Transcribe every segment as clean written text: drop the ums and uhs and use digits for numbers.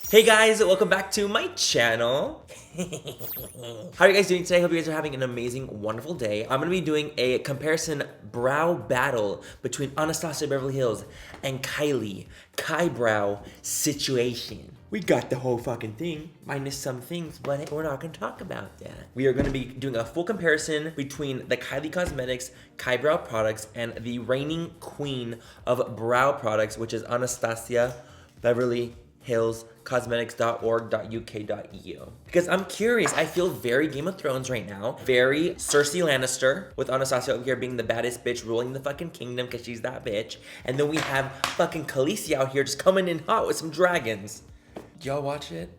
Hey guys, welcome back to my channel. How are you guys doing today? Hope you guys are having an amazing, wonderful day. I'm gonna be doing a comparison brow battle between Anastasia Beverly Hills and Kylie Kybrow situation. We got the whole fucking thing, minus some things, but we're not gonna talk about that. We are gonna be doing a full comparison between the Kylie Cosmetics Kybrow products and the reigning queen of brow products, which is Anastasia Beverly Hills cosmetics.org.uk.eu. Because I'm curious, I feel very Game of Thrones right now. Very Cersei Lannister, with Anastasia over here being the baddest bitch ruling the fucking kingdom because she's that bitch. And then we have fucking Kylie out here just coming in hot with some dragons. Do y'all watch it?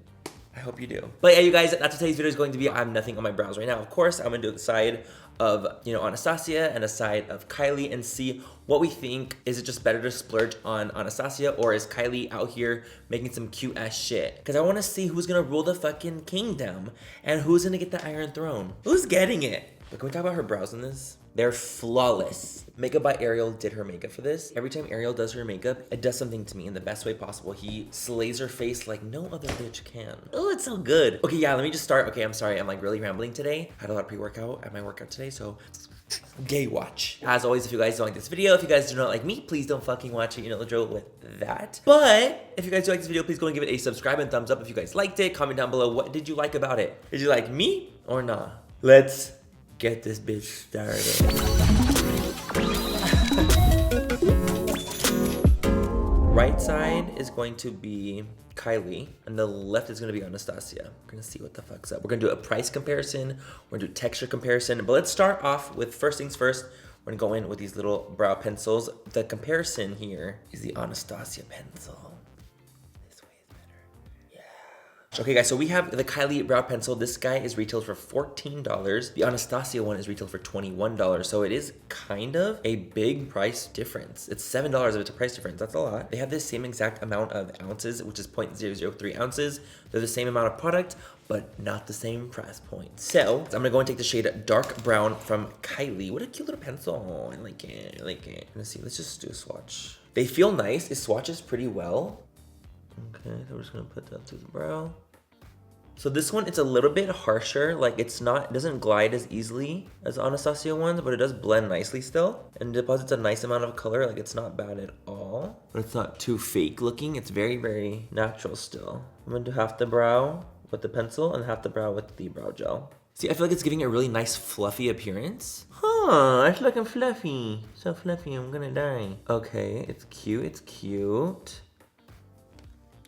I hope you do. But yeah, you guys, that's what today's video is going to be. I have nothing on my brows right now. Of course, I'm gonna do the side of, Anastasia and a side of Kylie and see what we think. Is it just better to splurge on Anastasia, or is Kylie out here making some cute ass shit? Because I want to see who's gonna rule the fucking kingdom and who's gonna get the Iron Throne. Who's getting it? But can we talk about her brows in this? They're flawless. Makeup by Ariel did her makeup for this. Every time Ariel does her makeup, it does something to me in the best way possible. He slays her face like no other bitch can. Oh, it's so good. Okay, yeah, let me just start. Okay, I'm sorry, I'm like really rambling today. I had a lot of pre-workout at my workout today, so gay watch. As always, if you guys don't like this video, if you guys do not like me, please don't fucking watch it. You know the drill with that. But if you guys do like this video, please go and give it a subscribe and thumbs up if you guys liked it. Comment down below, what did you like about it? Did you like me or nah? Let's get this bitch started. Right side is going to be Kylie, and the left is gonna be Anastasia. We're gonna see what the fuck's up. We're gonna do a price comparison, we're gonna do texture comparison, but let's start off with first things first. We're gonna go in with these little brow pencils. The comparison here is the Anastasia pencil. Okay guys, so we have the Kylie brow pencil. This guy is retailed for $14. The Anastasia one is retailed for $21. So it is kind of a big price difference. It's $7 if it's a price difference. That's a lot. They have the same exact amount of ounces, which is 0.003 ounces. They're the same amount of product, but not the same price point. So I'm gonna go and take the shade Dark Brown from Kylie. What a cute little pencil. I like it, I like it. Let's see, let's just do a swatch. They feel nice. It swatches pretty well. Okay, so we're just gonna put that to the brow. So this one, it's a little bit harsher. Like it doesn't glide as easily as Anastasia ones, but it does blend nicely still. And deposits a nice amount of color. Like it's not bad at all, but it's not too fake looking. It's very, very natural still. I'm gonna do half the brow with the pencil and half the brow with the brow gel. See, I feel like it's giving a really nice fluffy appearance. Huh, it's looking fluffy. So fluffy, I'm gonna die. Okay, it's cute, it's cute.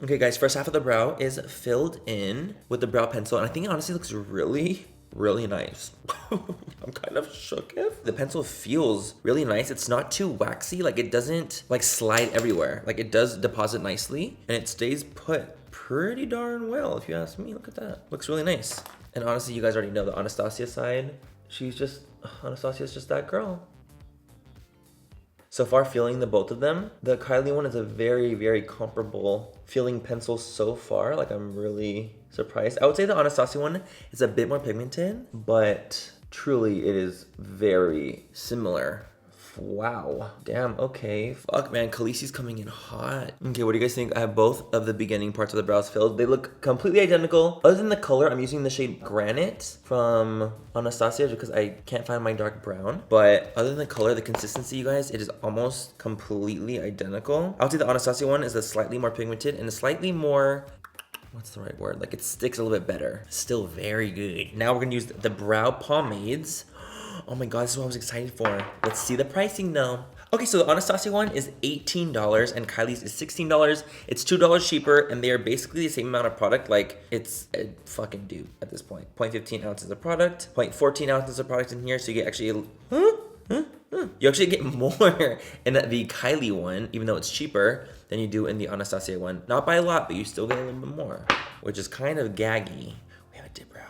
Okay guys, first half of the brow is filled in with the brow pencil, and I think it honestly looks really, really nice. I'm kind of shook. The pencil feels really nice. It's not too waxy, like it doesn't like slide everywhere. Like it does deposit nicely, and it stays put pretty darn well if you ask me. Look at that, looks really nice. And honestly, you guys already know the Anastasia side. Anastasia's just that girl. So far, feeling the both of them, the Kylie one is a very, very comparable feeling pencil so far. Like I'm really surprised. I would say the Anastasia one is a bit more pigmented, but truly it is very similar. Wow. Damn, okay. Fuck, man, Khaleesi's coming in hot. Okay, what do you guys think? I have both of the beginning parts of the brows filled. They look completely identical. Other than the color, I'm using the shade Granite from Anastasia because I can't find my dark brown. But other than the color, the consistency, you guys, it is almost completely identical. I would say the Anastasia one is a slightly more pigmented and a slightly more, what's the right word? Like it sticks a little bit better. Still very good. Now we're gonna use the brow pomades. Oh my god, this is what I was excited for. Let's see the pricing though. Okay, so the Anastasia one is $18 and Kylie's is $16. It's $2 cheaper, and they are basically the same amount of product. Like it's a fucking dupe at this point. 0.15 ounces of product, 0.14 ounces of product in here, so you get actually, you actually get more in the Kylie one, even though it's cheaper, than you do in the Anastasia one. Not by a lot, but you still get a little bit more, which is kind of gaggy. We have a dip brow.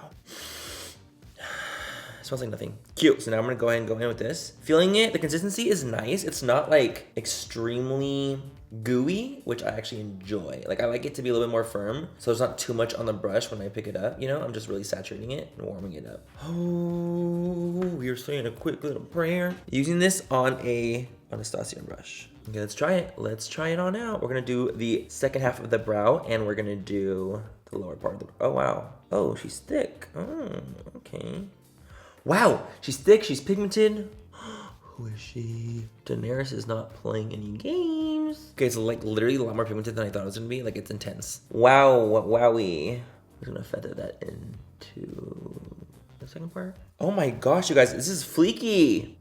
Smells like nothing. Cute. So now I'm gonna go ahead and go in with this. Feeling it, the consistency is nice. It's not like extremely gooey, which I actually enjoy. Like I like it to be a little bit more firm, so there's not too much on the brush when I pick it up, I'm just really saturating it and warming it up. Oh, we are saying a quick little prayer. Using this on a Anastasia brush. Okay, let's try it. Let's try it on out. We're gonna do the second half of the brow, and we're gonna do the lower part of the brow. Oh, wow. Oh, she's thick. Oh, okay. Wow, she's thick, she's pigmented. Who is she? Daenerys is not playing any games. Okay, it's like literally a lot more pigmented than I thought it was gonna be. Like, it's intense. Wow, wowie. I'm just gonna feather that into the second part. Oh my gosh, you guys, this is fleeky.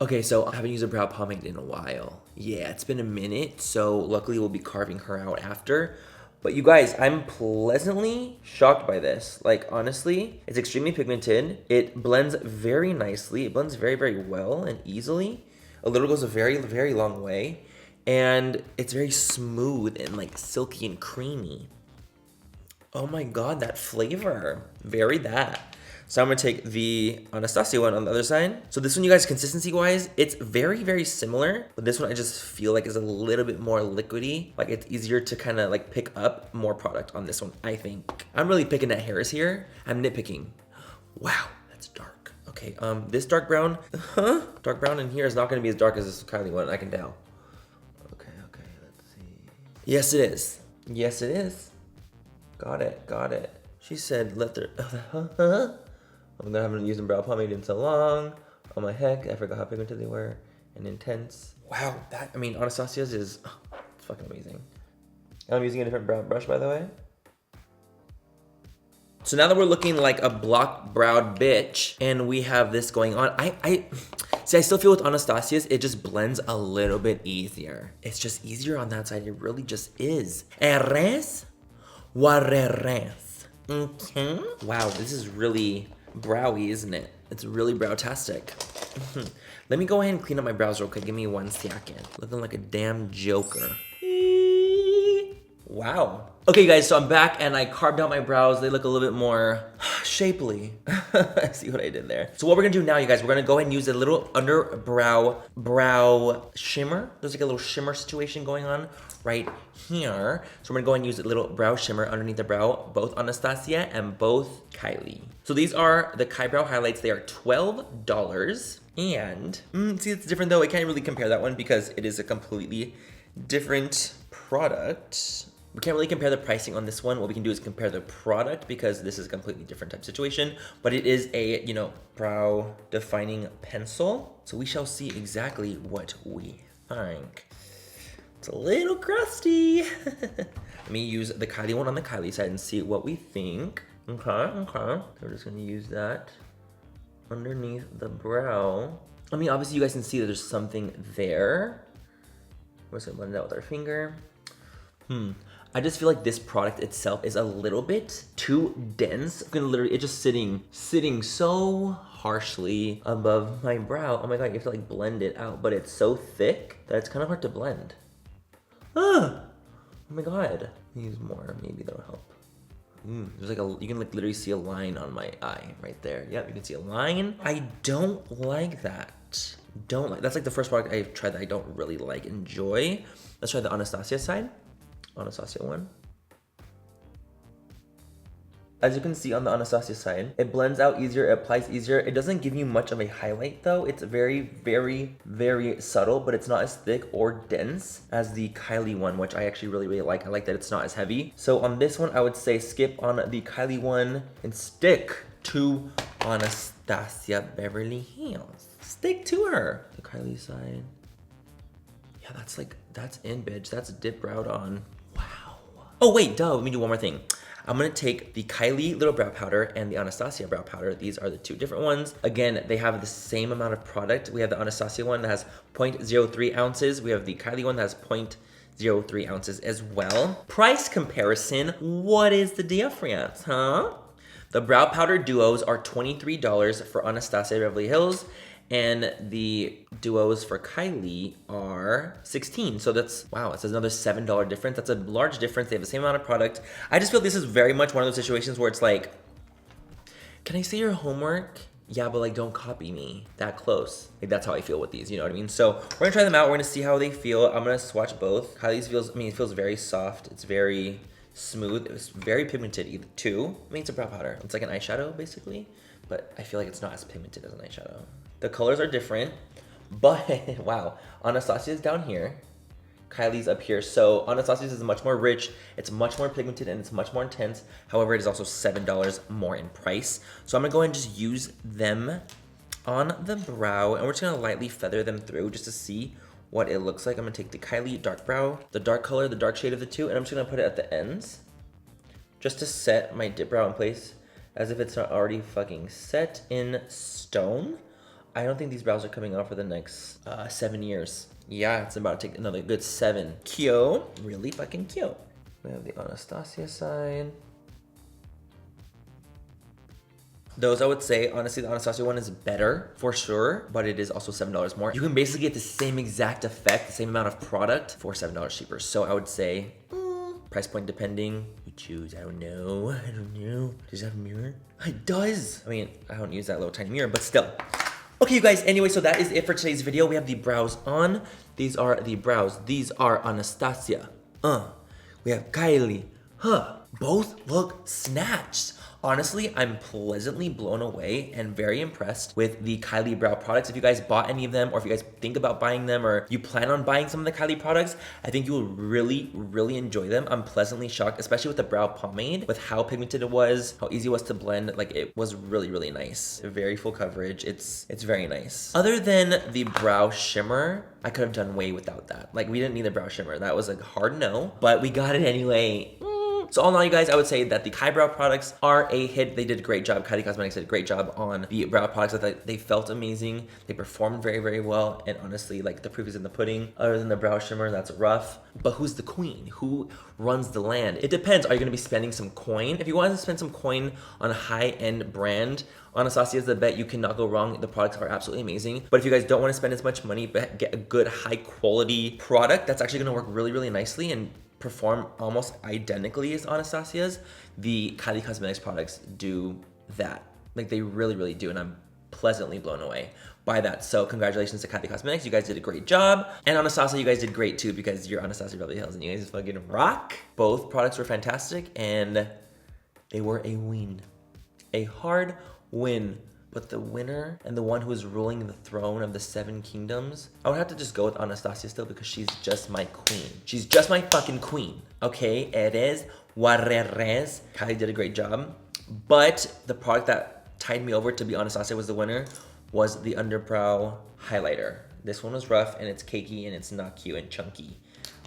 Okay, so I haven't used a brow pomade in a while. Yeah, it's been a minute, so luckily we'll be carving her out after. But you guys, I'm pleasantly shocked by this. Like, honestly, it's extremely pigmented. It blends very nicely. It blends very, very well and easily. A little goes a very, very long way. And it's very smooth and like silky and creamy. Oh my God, that flavor. Very that. So I'm gonna take the Anastasia one on the other side. So this one, you guys, consistency-wise, it's very, very similar. But this one I just feel like is a little bit more liquidy. Like, it's easier to kind of like pick up more product on this one, I think. I'm really picking at hairs here. I'm nitpicking. Wow, that's dark. Okay, this dark brown, dark brown in here is not gonna be as dark as this Kylie one, I can tell. Okay, let's see. Yes, it is. Yes, it is. Got it, got it. She said, let her, I'm gonna have used brow pomade in so long. Oh my heck, I forgot how pigmented they were and intense. Wow, that, I mean, Anastasia's is, it's fucking amazing. I'm using a different brow brush, by the way. So now that we're looking like a block-browed bitch and we have this going on, I still feel with Anastasia's, it just blends a little bit easier. It's just easier on that side, it really just is. Eres, wareres. Wow, this is really browy, isn't it? It's really browtastic. Let me go ahead and clean up my brows real quick. Give me 1 second. Looking like a damn joker. Wow. Okay, guys, so I'm back and I carved out my brows. They look a little bit more shapely. See what I did there? So what we're gonna do now, you guys, we're gonna go ahead and use a little brow shimmer. There's like a little shimmer situation going on right here. So we're gonna go ahead and use a little brow shimmer underneath the brow, both Anastasia and both Kylie. So these are the Kybrow highlights. They are $12. And, see, it's different though. I can't really compare that one because it is a completely different product. We can't really compare the pricing on this one. What we can do is compare the product because this is a completely different type of situation, but it is a, you know, brow defining pencil. So we shall see exactly what we think. It's a little crusty. Let me use the Kylie one on the Kylie side and see what we think. Okay. So we're just gonna use that underneath the brow. I mean, obviously you guys can see that there's something there. We're just gonna blend it out with our finger. I just feel like this product itself is a little bit too dense. I'm gonna literally, it's just sitting so harshly above my brow. Oh my God, you have to like blend it out, but it's so thick that it's kind of hard to blend. Oh my God. Use more, maybe that'll help. There's like you can like literally see a line on my eye right there. Yep, you can see a line. I don't like that. That's like the first product I've tried that I don't really like, enjoy. Let's try the Anastasia side. Anastasia one. As you can see on the Anastasia side, it blends out easier, it applies easier. It doesn't give you much of a highlight though. It's very, very, very subtle, but it's not as thick or dense as the Kylie one, which I actually really, really like. I like that it's not as heavy. So on this one, I would say skip on the Kylie one and stick to Anastasia Beverly Hills. Stick to her. The Kylie side. Yeah, that's in, bitch. That's dip browed on. Wow. Oh wait, duh, let me do one more thing. I'm gonna take the Kylie little brow powder and the Anastasia brow powder. These are the two different ones. Again, they have the same amount of product. We have the Anastasia one that has 0.03 ounces. We have the Kylie one that has 0.03 ounces as well. Price comparison, what is the difference, huh? The brow powder duos are $23 for Anastasia Beverly Hills, and the duos for Kylie are $16. So that's, wow, it's another $7 difference. That's a large difference. They have the same amount of product. I just feel this is very much one of those situations where it's like, can I say your homework? Yeah, but like, don't copy me that close. Like, that's how I feel with these, you know what I mean? So we're gonna try them out. We're gonna see how they feel. I'm gonna swatch both. Kylie's feels, I mean, it feels very soft. It's very smooth. It was very pigmented too. I mean, it's a brow powder. It's like an eyeshadow basically, but I feel like it's not as pigmented as an eyeshadow. The colors are different, But, wow, Anastasia's down here. Kylie's up here. So Anastasia's is much more rich, it's much more pigmented, and it's much more intense. However, it is also $7 more in price. So I'm gonna go ahead and just use them on the brow, and we're just gonna lightly feather them through just to see what it looks like. I'm gonna take the Kylie dark brow, the dark color, the dark shade of the two, and I'm just gonna put it at the ends just to set my dip brow in place as if it's not already fucking set in stone. I don't think these brows are coming off for the next 7 years. Yeah, it's about to take another good 7. Cute. Really fucking cute. We have the Anastasia side. Those I would say, honestly, the Anastasia one is better for sure, but it is also $7 more. You can basically get the same exact effect, the same amount of product for $7 cheaper. So I would say, price point depending, you choose. I don't know. Does it have a mirror? It does. I mean, I don't use that little tiny mirror, but still. Okay, you guys, anyway, so that is it for today's video. We have the brows on. These are the brows. These are Anastasia. We have Kylie. Both look snatched. Honestly, I'm pleasantly blown away and very impressed with the Kylie brow products. If you guys bought any of them, or if you guys think about buying them, or you plan on buying some of the Kylie products, I think you will really, really enjoy them. I'm pleasantly shocked, especially with the brow pomade, with how pigmented it was, how easy it was to blend. Like, it was really, really nice. Very full coverage. It's very nice. Other than the brow shimmer, I could have done way without that. Like, we didn't need the brow shimmer. That was a hard no, but we got it anyway. So all in all, you guys, I would say that the Kybrow products are a hit. They did a great job. Kylie Cosmetics did a great job on the brow products. I thought they felt amazing. They performed very, very well. And honestly, like, the proof is in the pudding. Other than the brow shimmer, that's rough. But who's the queen? Who runs the land? It depends. Are you gonna be spending some coin? If you want to spend some coin on a high-end brand, Anastasia is the bet. You cannot go wrong. The products are absolutely amazing. But if you guys don't want to spend as much money, but get a good high-quality product, that's actually gonna work really, really nicely and perform almost identically as Anastasia's, the Kylie Cosmetics products do that. Like, they really, really do, and I'm pleasantly blown away by that. So congratulations to Kylie Cosmetics. You guys did a great job. And Anastasia, you guys did great too, because you're Anastasia Beverly Hills and you guys fucking rock. Both products were fantastic, and they were a win. A hard win. But the winner and the one who is ruling the throne of the 7 kingdoms, I would have to just go with Anastasia still, because she's just my queen. She's just my fucking queen. Okay, eres Guarreres. Kylie did a great job. But the product that tied me over to be Anastasia was the winner was the underbrow highlighter. This one was rough, and it's cakey, and it's not cute and chunky.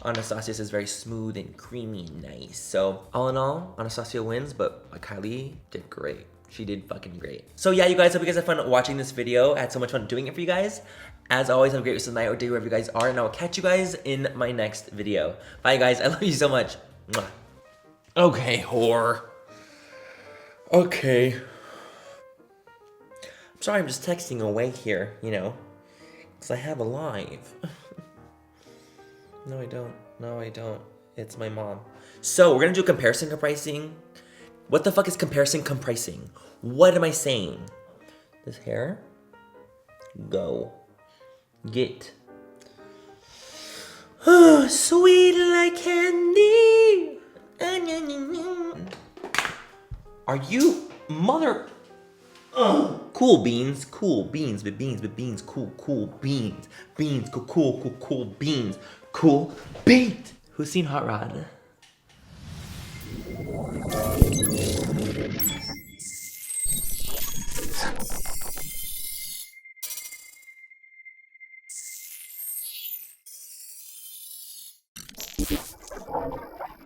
Anastasia's is very smooth and creamy and nice. So all in all, Anastasia wins, but Kylie did great. She did fucking great. So yeah, you guys, hope you guys had fun watching this video. I had so much fun doing it for you guys. As always, have a great rest of the night or day wherever you guys are, and I will catch you guys in my next video. Bye, guys. I love you so much. Mwah. Okay, whore. Okay. I'm sorry, I'm just texting away here, you know, because I have a live. No, I don't. No, I don't. It's my mom. So we're gonna do comparison compricing. What the fuck is comparison compricing? What am I saying? This hair? Go. Get. Oh, sweet like candy. Are you mother? Cool beans, cool beans, but beans, cool beans, cool beans, cool beans. Who's seen Hot Rod?